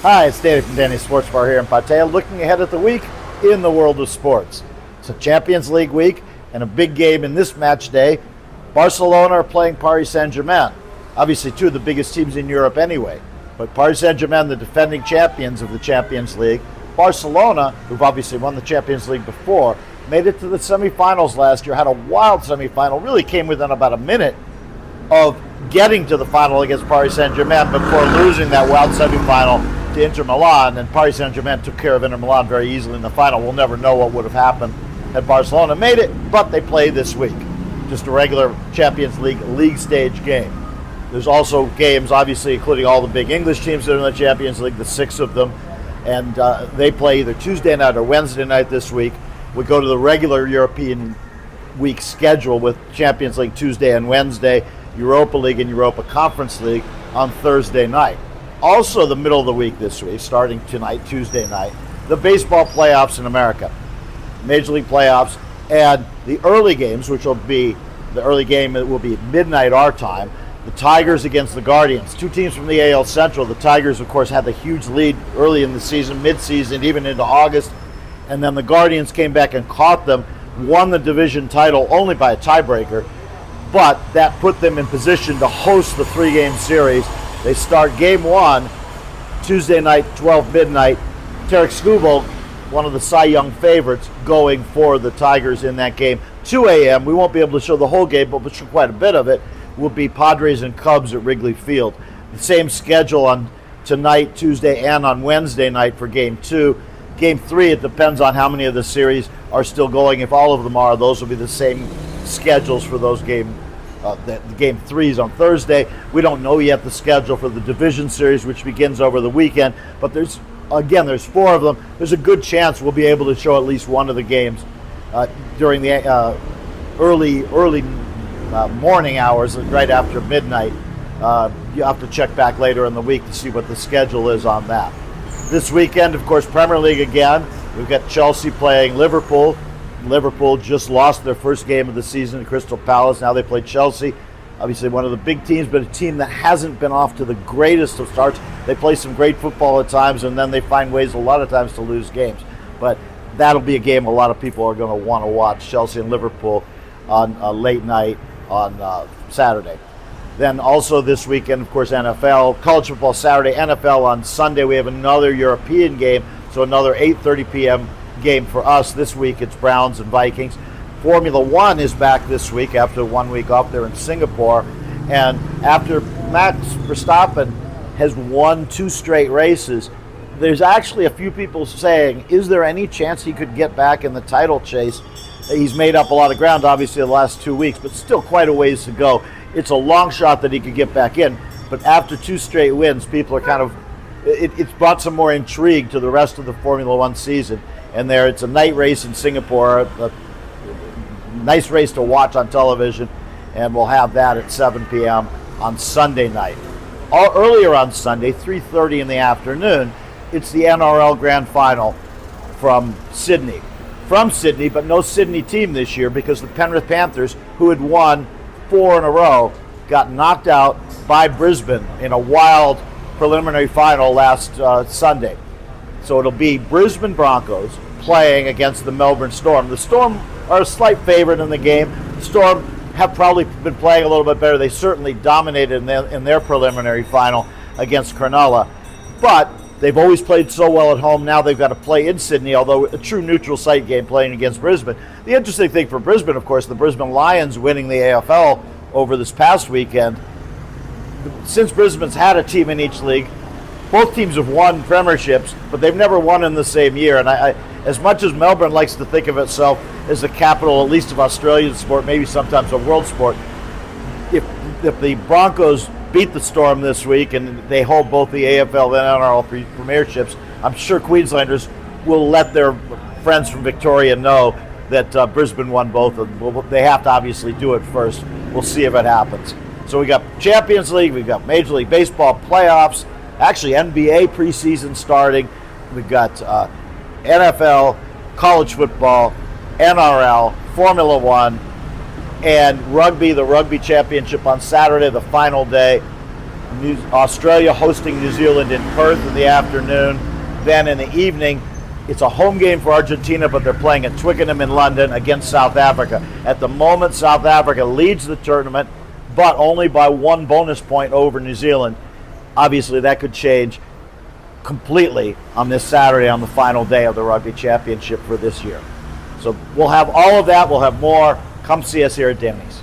Hi, it's David from Danny's Sports Bar here in Pattaya, looking ahead at the week in the world of sports. It's a Champions League week and a big game in this match day. Barcelona are playing Paris Saint-Germain. Obviously two of the biggest teams in Europe anyway. But Paris Saint-Germain, the defending champions of the Champions League. Barcelona, who've obviously won the Champions League before, made it to the semifinals last year, had a wild semifinal, really came within about a minute of getting to the final against Paris Saint-Germain before losing that wild semifinal to Inter Milan, and Paris Saint-Germain took care of Inter Milan very easily in the final. We'll never know what would have happened had Barcelona made it, but they play this week. Just a regular Champions League stage game. There's also games, obviously, including all the big English teams that are in the Champions League, the 6 of them, and they play either Tuesday night or Wednesday night this week. We go to the regular European week schedule with Champions League Tuesday and Wednesday, Europa League and Europa Conference League on Thursday night. Also the middle of the week this week, starting tonight, Tuesday night, the baseball playoffs in America. Major League playoffs and the early games, which will be, the early game will be at midnight our time. The Tigers against the Guardians, two teams from the AL Central. The Tigers, of course, had the huge lead early in the season, mid-season, even into August. And then the Guardians came back and caught them, won the division title only by a tiebreaker. But that put them in position to host the 3-game series. They start game 1, Tuesday night, 12 midnight. Tarik Skubal, one of the Cy Young favorites, going for the Tigers in that game. 2 a.m. We won't be able to show the whole game, but we'll show quite a bit of it. Will be Padres and Cubs at Wrigley Field. The same schedule on tonight, Tuesday, and on Wednesday night for Game 2. Game 3, it depends on how many of the series are still going. If all of them are, those will be the same schedules for those Game 3s on Thursday. We don't know yet the schedule for the division series, which begins over the weekend, but there's 4 of them. There's a good chance we'll be able to show at least one of the games during the early morning hours, right after midnight. You have to check back later in the week to see what the schedule is on that. This weekend, of course, Premier League again. We've got Chelsea playing Liverpool. Liverpool just lost their first game of the season at Crystal Palace. Now they play Chelsea. Obviously one of the big teams, but a team that hasn't been off to the greatest of starts. They play some great football at times, and then they find ways a lot of times to lose games. But that'll be a game a lot of people are going to want to watch, Chelsea and Liverpool on late night on Saturday. Then also this weekend, of course, NFL, college football Saturday, NFL on Sunday. We have another European game, so another 8:30 p.m. game for us. This week it's Browns and Vikings. Formula One is back this week after 1 week off there in Singapore. And after Max Verstappen has won 2 straight races, there's actually a few people saying, is there any chance he could get back in the title chase? He's made up a lot of ground, obviously, the last 2 weeks, but still quite a ways to go. It's a long shot that he could get back in, but after 2 straight wins, people are kind of, it's brought some more intrigue to the rest of the Formula One season. And it's a night race in Singapore, a nice race to watch on television, and we'll have that at 7 p.m. on Sunday night. Earlier on Sunday, 3:30 in the afternoon, it's the NRL Grand Final from Sydney. From Sydney, but no Sydney team this year because the Penrith Panthers, who had won 4 in a row, got knocked out by Brisbane in a wild preliminary final last Sunday. So it'll be Brisbane Broncos playing against the Melbourne Storm. The Storm are a slight favorite in the game. The Storm have probably been playing a little bit better. They certainly dominated in their preliminary final against Cronulla. But they've always played so well at home. Now they've got to play in Sydney, although a true neutral site game playing against Brisbane. The interesting thing for Brisbane, of course, the Brisbane Lions winning the AFL over this past weekend. Since Brisbane's had a team in each league, both teams have won premierships, but they've never won in the same year. And I as much as Melbourne likes to think of itself as the capital, at least of Australian sport, maybe sometimes of world sport, if the Broncos beat the Storm this week and they hold both the AFL and NRL premierships, I'm sure Queenslanders will let their friends from Victoria know that Brisbane won both of them. Well, they have to obviously do it first. We'll see if it happens. So we got Champions League, we've got Major League Baseball playoffs, actually NBA preseason starting. We've got NFL, college football, NRL, Formula One, and rugby, the rugby championship on Saturday, the final day. Australia hosting New Zealand in Perth in the afternoon. Then in the evening, it's a home game for Argentina, but they're playing at Twickenham in London against South Africa. At the moment, South Africa leads the tournament, but only by 1 bonus point over New Zealand. Obviously, that could change completely on this Saturday on the final day of the Rugby Championship for this year. So we'll have all of that. We'll have more. Come see us here at Danny's.